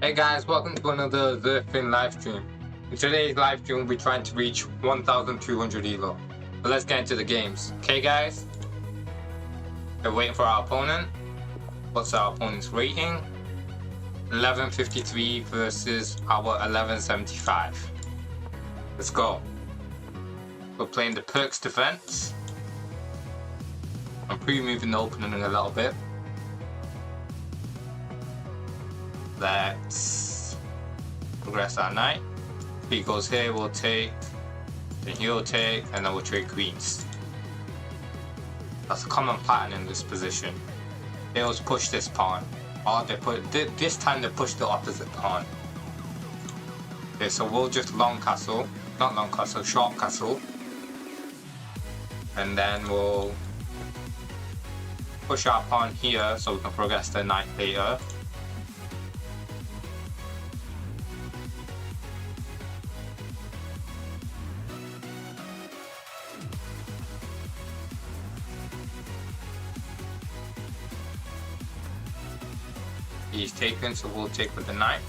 Hey guys, welcome to another Zerfin live stream. In today's live stream, we're trying to reach 1,200 elo. But let's get into the games. Okay guys? We're waiting for our opponent. What's our opponent's rating? 1153 versus our 1175. Let's go. We're playing the Perks defense. I'm pre-moving the opening a little bit. Let's progress our knight. If he goes here, we'll take, then he'll take, and then we'll trade queens. That's a common pattern in this position. They always push this pawn. Or they put this time they push the opposite pawn. Okay, so we'll just long castle, not long castle, short castle, and then we'll push our pawn here so we can progress the knight later. He's taken, so we'll take with the knight.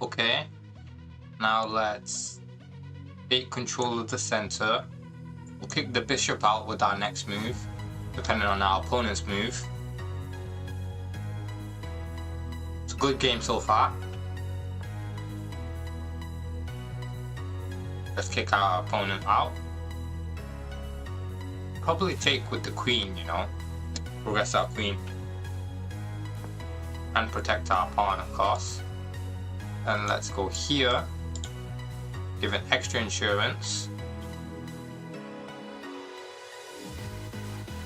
Okay, now let's take control of the center. We'll kick the bishop out with our next move, depending on our opponent's move. It's a good game so far. Let's kick our opponent out. Probably take with the queen, you know. Progress our queen. And protect our pawn, of course. And let's go here. Give it extra insurance.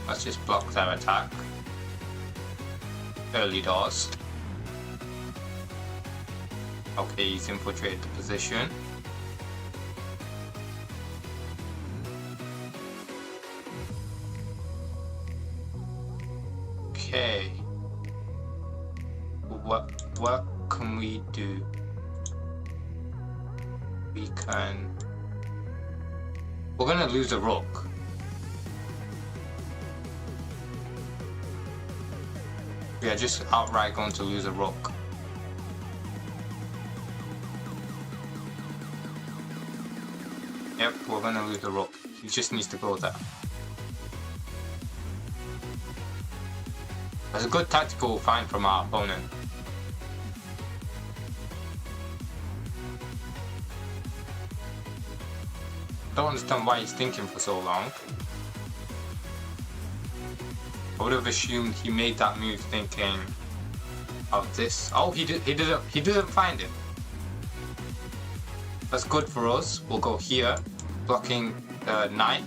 Let's just block their attack. Early doors. Okay, he's infiltrated the position. Okay, what can we do? We're gonna lose a rook. We are just outright going to lose a rook. Yep, we're gonna lose the rook. He just needs to go there. That's a good tactical find from our opponent. I don't understand why he's thinking for so long. I would have assumed he made that move thinking of this. Oh, he didn't find it. That's good for us. We'll go here, blocking the knight.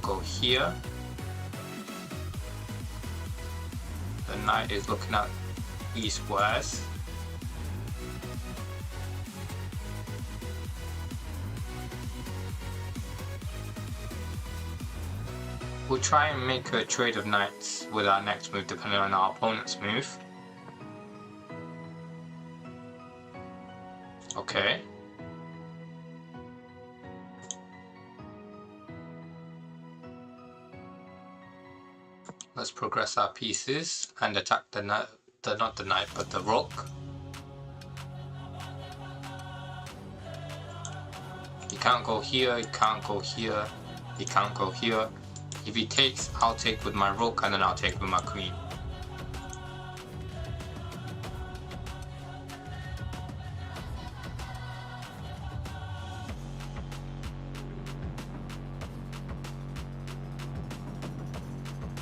Go here. The knight is looking at east-west. We'll try and make a trade of knights with our next move depending on our opponent's move. Okay. Let's progress our pieces and attack the knight, not the knight, but the rook. He can't go here, he can't go here, he can't go here. If he takes, I'll take with my rook and then I'll take with my queen.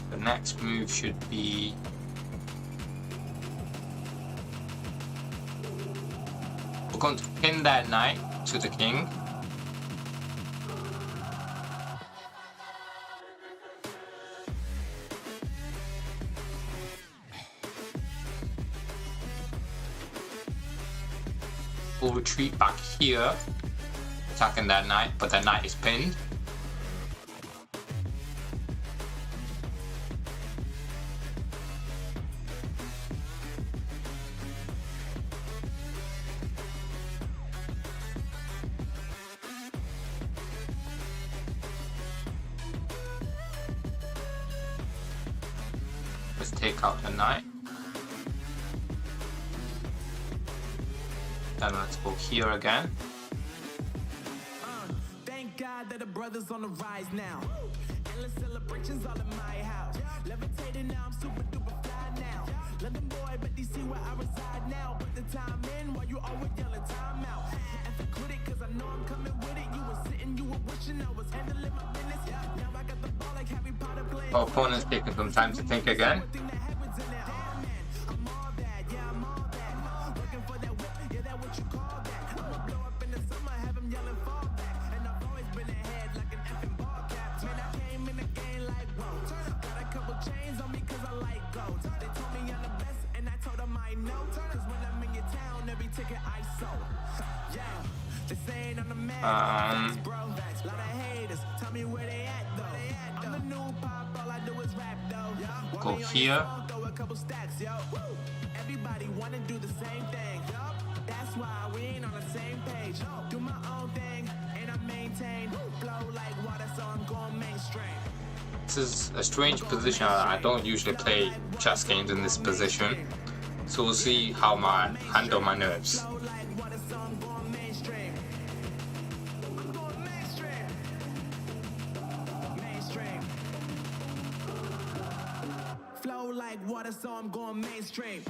The next move should be we're going to pin that knight to the king. We'll retreat back here. attacking that knight, but that knight is pinned. Let's take out the knight. Then let's go here again. Thank God that the brothers on the rise now. Endless celebrations all in my house. Levitating now, I'm super duper fly now. London boy, but DC where I reside now. Put the time in while you always yelling time out. And quit it, cause I know I'm coming with it. You were sitting, you were wishing I was handling my business. Now I got the ball like Harry Potter playing. Our opponent's taking some time to think again. Go here. Everybody wanna do the same thing. That's why we ain't on the same page. Do my own thing and I maintain flow like water, so I'm going mainstream. This is a strange position. I don't usually play chess games in this position, so we'll see how I handle my nerves. Flow like water, so I'm going mainstream.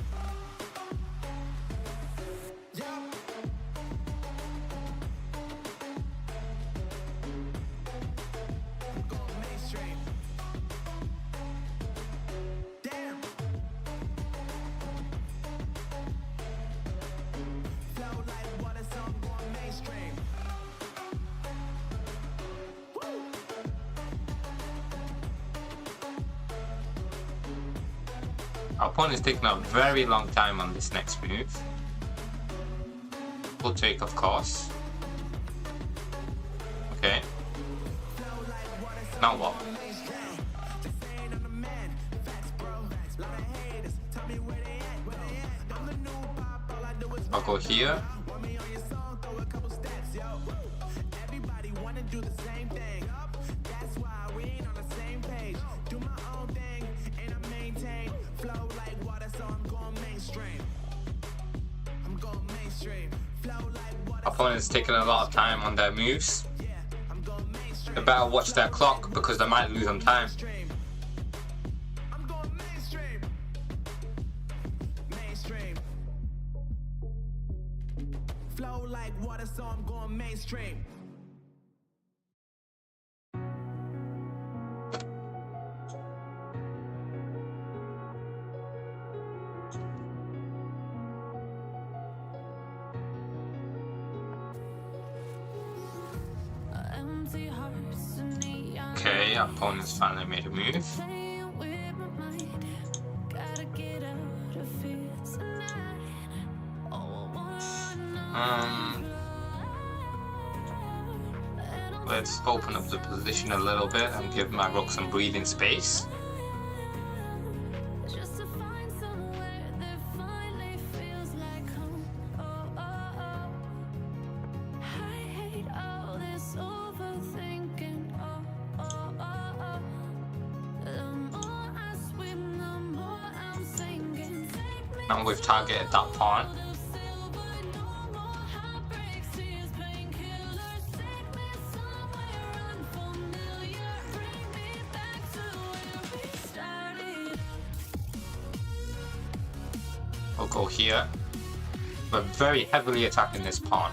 I'm going mainstream. Damn. Flow like water, so I'm going mainstream. Our opponent is taking a very long time on this next move. Full take, of course. Okay. Now what? I'll go here. Everybody wanna do the same thing. That's why we ain't on the same page. Do my own thing and I maintain flow like water, so I'm going mainstream. I'm going mainstream. Flow like water. Opponent's taking a lot of time on their moves. I'm going mainstream. They better watch their clock because they might lose on time. I'm going mainstream. Mainstream. Flow like water, so I'm going mainstream. Okay, our opponent's finally made a move. Let's open up the position a little bit and give my rook some breathing space. Now we've targeted that pawn. We'll go here. We're very heavily attacking this pawn.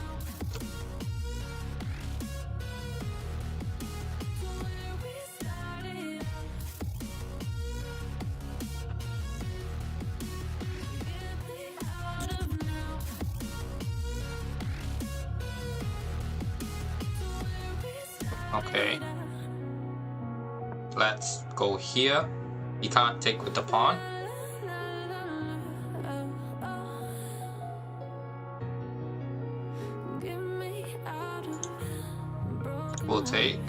Okay. Let's go here. He can't take with the pawn. We'll take.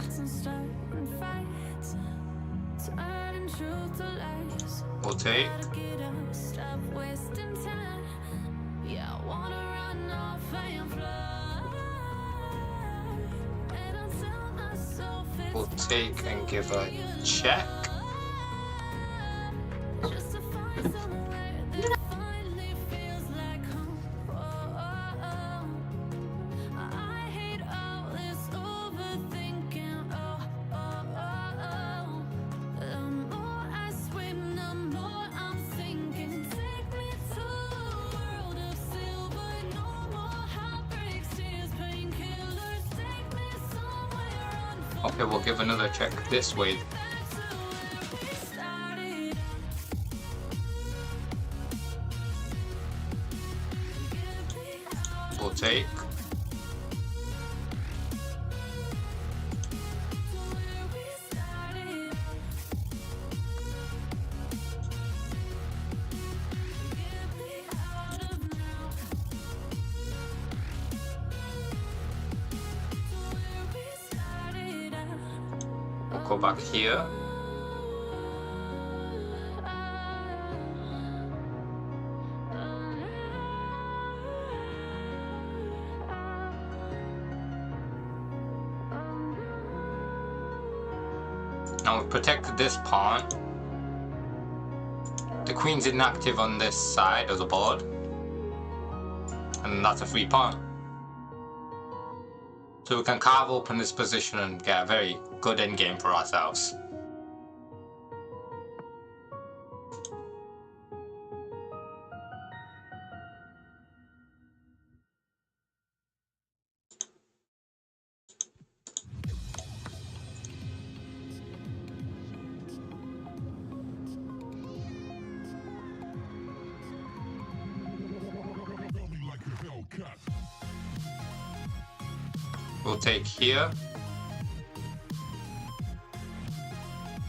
We'll take. We'll take and give a check. Okay, we'll give another check this way. We'll take. Go back here. Now we've protected this pawn. The queen's inactive on this side of the board. And that's a free pawn. So we can carve open this position and get a very good endgame for ourselves. We'll take here.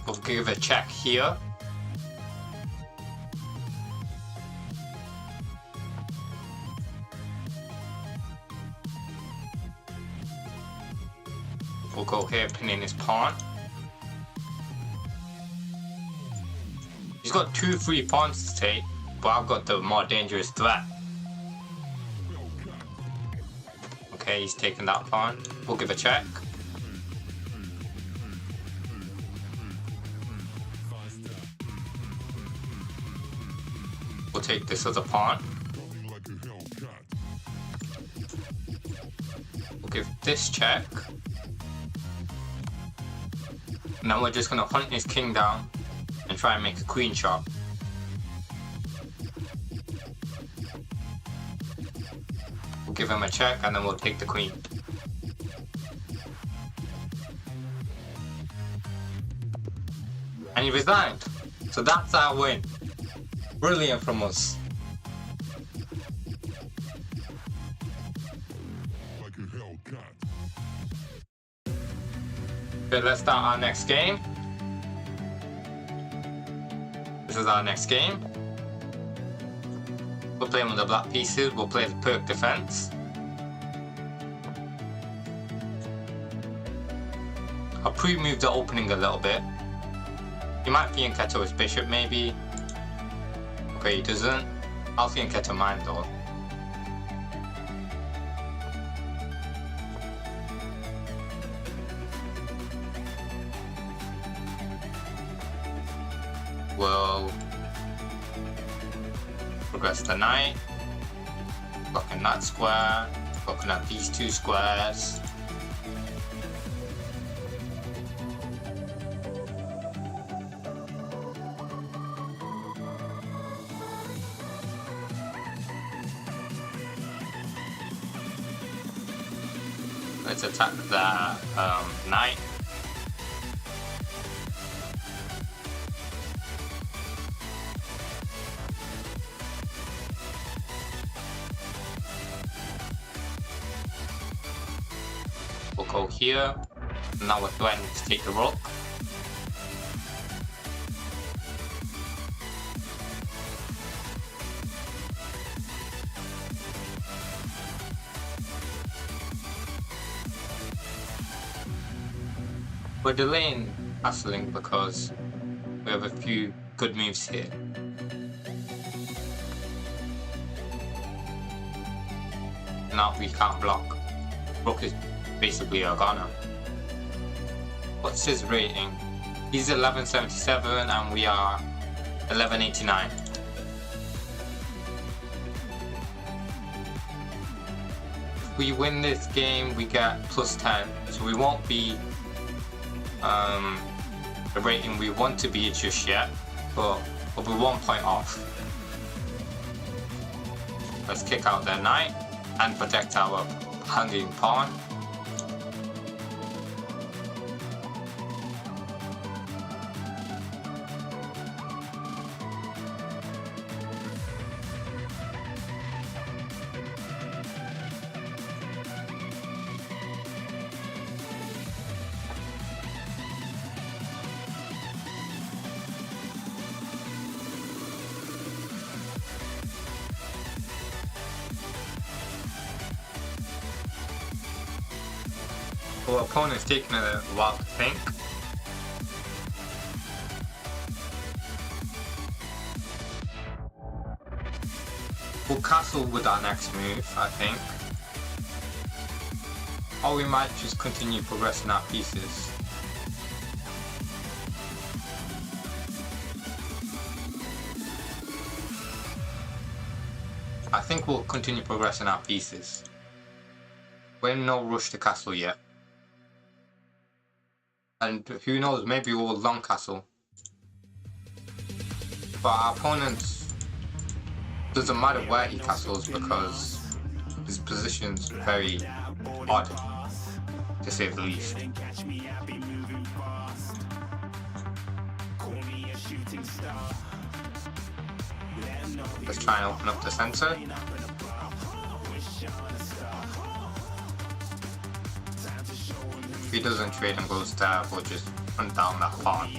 We'll give a check here. We'll go here, pinning his pawn. He's got 2 free pawns to take, but I've got the more dangerous threat. Okay, he's taking that pawn. We'll give a check. We'll take this other pawn. We'll give this check. Now we're just going to hunt his king down and try and make a queen shot. We'll give him a check and then we'll take the queen. And he resigned. So that's our win. Brilliant from us. Okay, let's start our next game. This is our next game. We're playing with the black pieces. We'll play the Perk defense. I'll pre-move the opening a little bit. He might fianchetto his bishop maybe. Okay, he doesn't. I'll fianchetto mine though. We'll progress the knight, blocking that square, blocking out these 2 squares. Let's attack the knight. We'll go here. Now we're threatening to take the rook. We're delaying castling because we have a few good moves here. Now we can't block. Rook is basically a goner. What's his rating? He's 1177 and we are 1189. If we win this game, we get plus 10, so we won't be the rating we want to be just yet, but we'll be 1 point off. Let's kick out their knight and protect our hanging pawn. Our opponent's taking a while to think. We'll castle with our next move, I think. Or we might just continue progressing our pieces. I think we'll continue progressing our pieces. We're in no rush to castle yet. And who knows, maybe we'll long castle. But our opponent doesn't matter where he castles because his position's very odd, to say the least. Let's try and open up the center. If he doesn't trade and goes there, we'll just run down that pawn.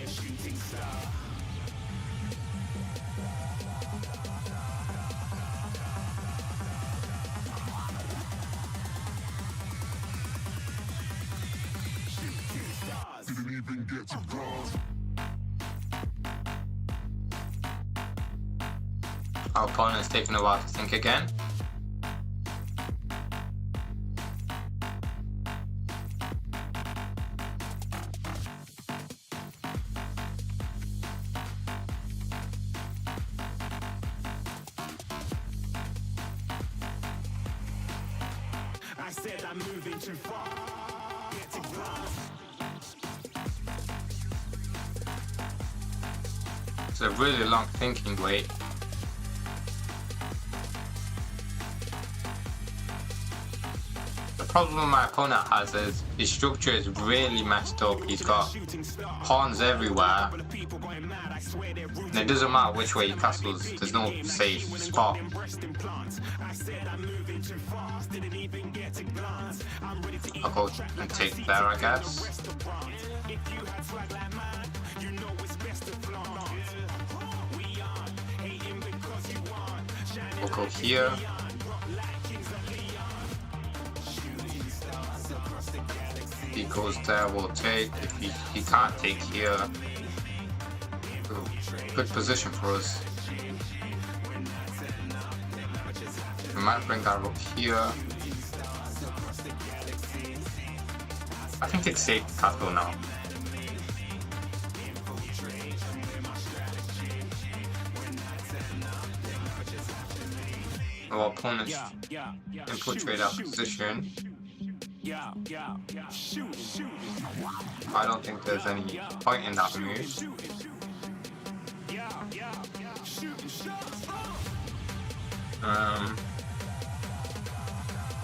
Our opponent's taking a while to think again. I said I'm moving too far. Get to glass. It's a really long thinking wait. The problem my opponent has is his structure is really messed up. He's got pawns everywhere, and it doesn't matter which way he castles, there's no safe spot. I'll go and take there, I guess. We'll go here. If he goes there, we'll take. If he can't take here, good position for us. We might bring our rook here. I think it's safe to castle now. Our opponents infiltrate our position. I don't think there's any point in that move.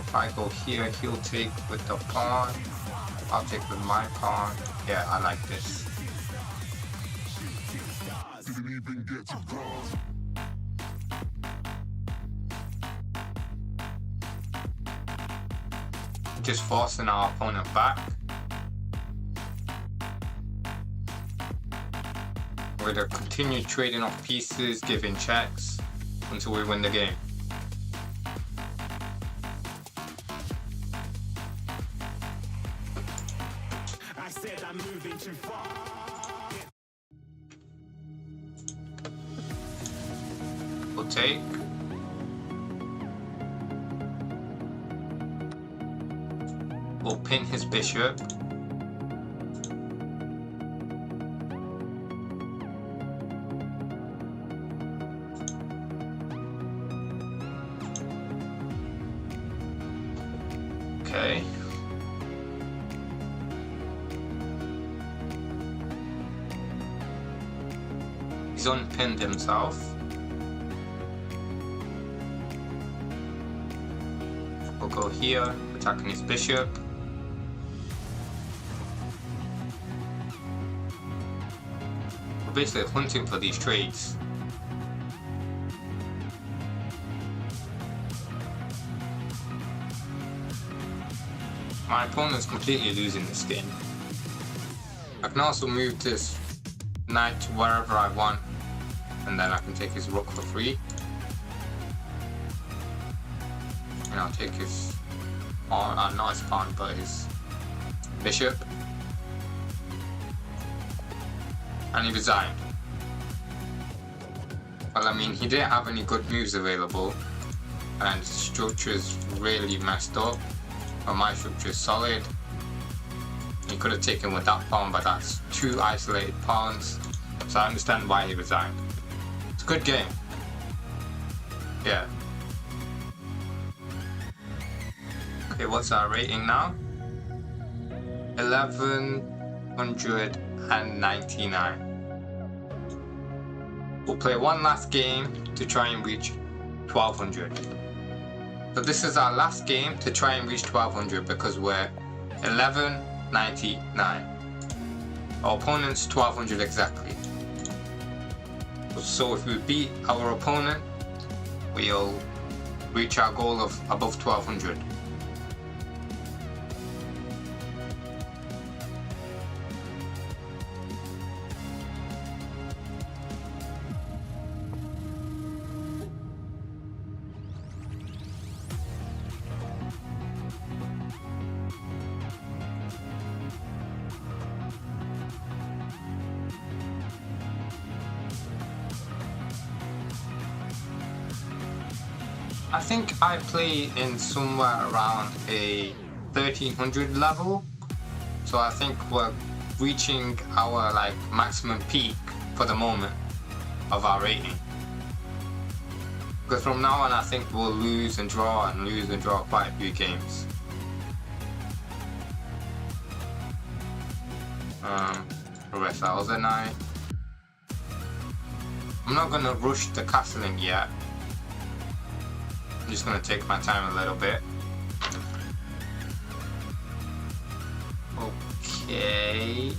If I go here, he'll take with the pawn. I'll take with my pawn. Yeah, I like this. Just forcing our opponent back. We're going to continue trading off pieces, giving checks until we win the game. I said I'm moving too far. We'll take. We'll pin his bishop. Okay. He's unpinned himself. We'll go here, attacking his bishop. We're basically hunting for these trades. My opponent's completely losing this game. I can also move this knight to wherever I want, and then I can take his rook for free. And I'll take his pawn, not his pawn, but his bishop. And he resigned. Well, I mean, he didn't have any good moves available, and his structure's really messed up. But my structure is solid. He could have taken with that pawn, but that's two isolated pawns. So I understand why he resigned. It's a good game. Yeah. Okay, what's our rating now? 1199. We'll play one last game to try and reach 1200. So this is our last game to try and reach 1200 because we're 1199. Our opponent's 1200 exactly. So if we beat our opponent, we'll reach our goal of above 1200. I think I play in somewhere around a 1300 level, so I think we're reaching our like maximum peak for the moment of our rating. Because from now on I think we'll lose and draw quite a few games. Progress Elder Knight. I'm not gonna rush the castling yet. I'm just gonna take my time a little bit. Okay.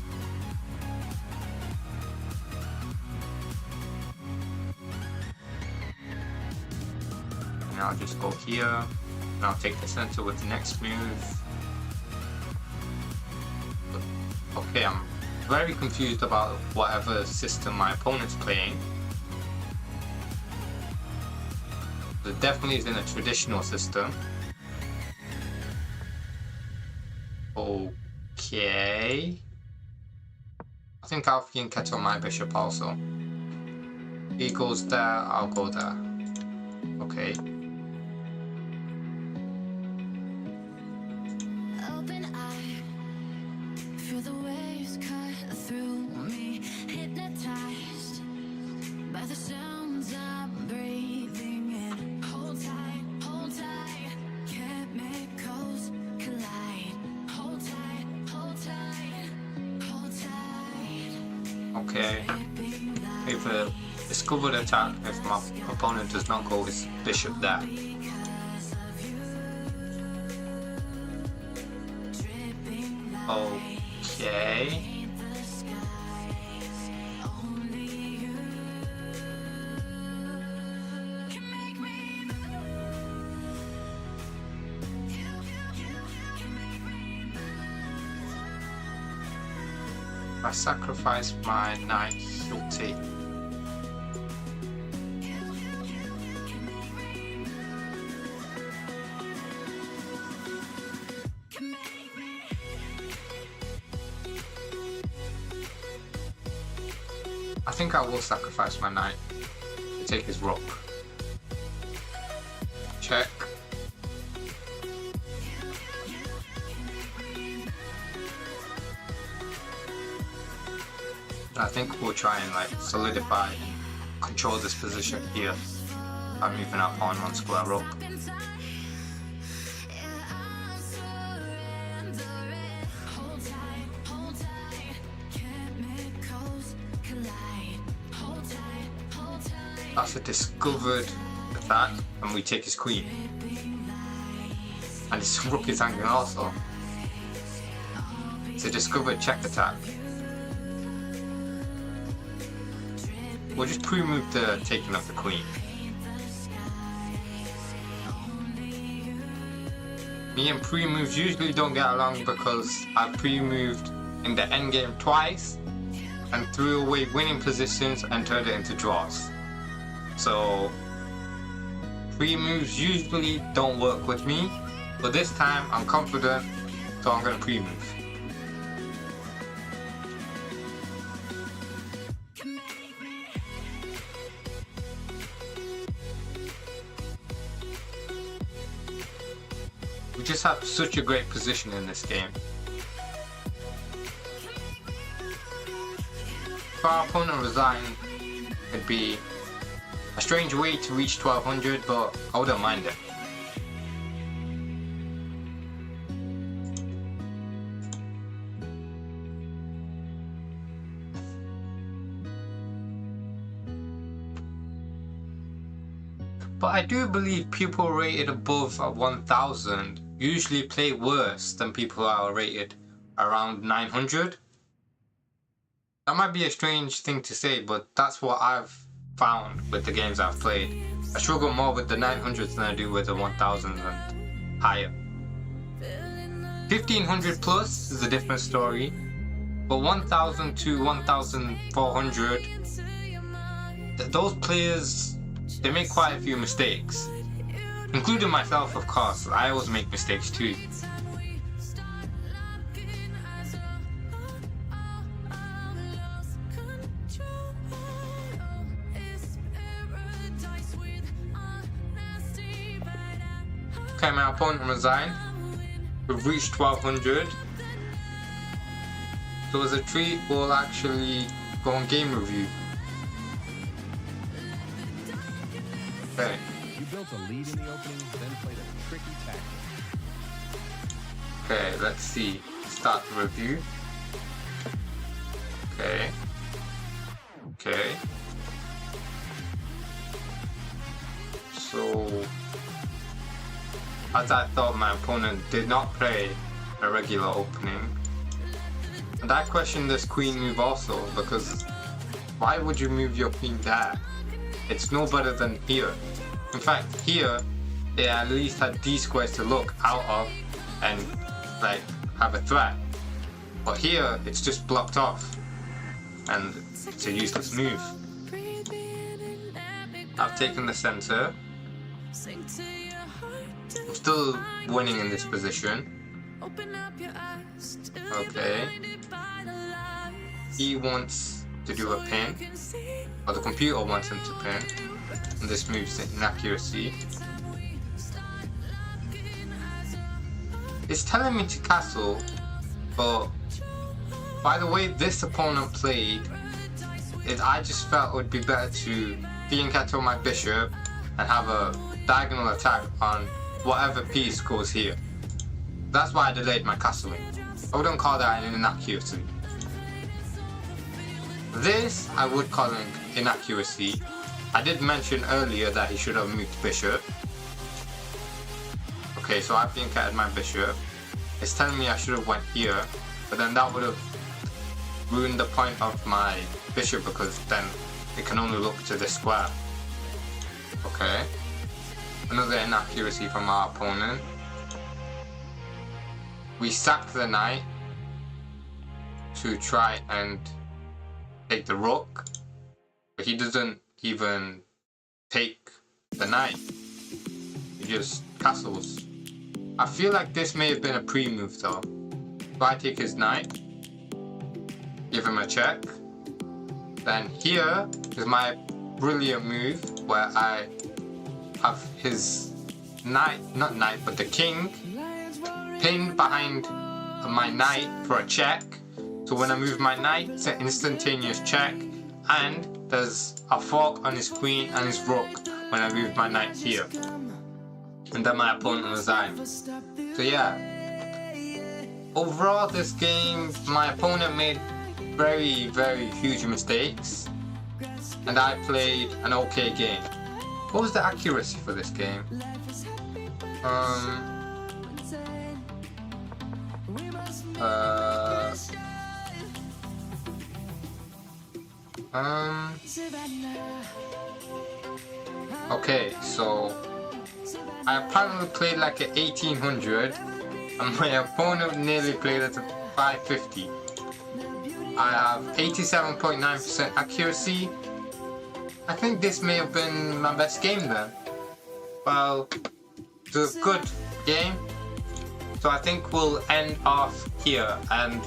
And I'll just go here, and I'll take the center with the next move. Okay, I'm very confused about whatever system my opponent's playing. It definitely is in a traditional system. Okay. I think I'll Fianchetto on my bishop also. He goes there, I'll go there. Okay. Open eye, feel the waves cut through me, hypnotized by the sounds I'm breathing in. Hold tight, chemicals collide. Hold tight, hold tight, hold tight. Okay. If a discovered attack, if my opponent does not go his bishop there. Okay. I sacrifice my knight, he'll take. I think I will sacrifice my knight to take his rook. Check. I think we'll try and like solidify and control this position here by moving our pawn one square up. That's a discovered attack, and we take his queen. And his rook is hanging also. It's a discovered check attack. We'll just pre-move the taking of the queen. Me and pre-moves usually don't get along because I pre-moved in the endgame twice and threw away winning positions and turned it into draws. So pre-moves usually don't work with me, but this time I'm confident, so I'm going to pre-move. We just have such a great position in this game. For our opponent resign, it'd be a strange way to reach 1200, but I wouldn't mind it. But I do believe people rated above 1000 usually play worse than people who are rated around 900. That might be a strange thing to say, but that's what I've found with the games I've played. I struggle more with the 900s than I do with the 1000s and higher. 1500 plus is a different story, but 1000 to 1400, those players, they make quite a few mistakes, including myself, of course. I always make mistakes too. Okay, my opponent resigned. We've reached 1200. So as a treat, we'll actually go on game review. Okay. You built a lead in the opening, then played a tricky tactic. Okay, let's see. Start the review. Okay. Okay. So, as I thought, my opponent did not play a regular opening. And I questioned this queen move also, because why would you move your queen there? It's no better than here. In fact, here, they at least had these squares to look out of and like have a threat. But here, it's just blocked off. And it's a useless move. I've taken the center. I'm still winning in this position. Okay. He wants to do a pin, or the computer wants him to pin, and this moves to inaccuracy. It's telling me to castle, but by the way this opponent played, I just felt it would be better to fianchetto my bishop and have a diagonal attack on whatever piece goes here. That's why I delayed my castling. I wouldn't call that an inaccuracy. This I would call an inaccuracy. I did mention earlier that he should have moved bishop. Okay, so I fianchetted my bishop. It's telling me I should have went here, but then that would have ruined the point of my bishop because then it can only look to this square. Okay. Another inaccuracy from our opponent. We sack the knight to try and take the rook, but he doesn't even take the knight. He just castles. I feel like this may have been a pre-move though. So I take his knight, give him a check, Then here is my brilliant move where I have his knight, not knight, but the king pinned behind my knight for a check. So when I move my knight, it's an instantaneous check, and there's a fork on his queen and his rook when I move my knight here. And then my opponent resigned. So yeah, overall this game, my opponent made very, very huge mistakes, and I played an okay game. What was the accuracy for this game? Okay, so I apparently played like an 1800, and my opponent nearly played at a 550. I have 87.9% accuracy. I think this may have been my best game then. Well, it was a good game. So I think we'll end off here and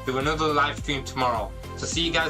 do another live stream tomorrow. So see you guys.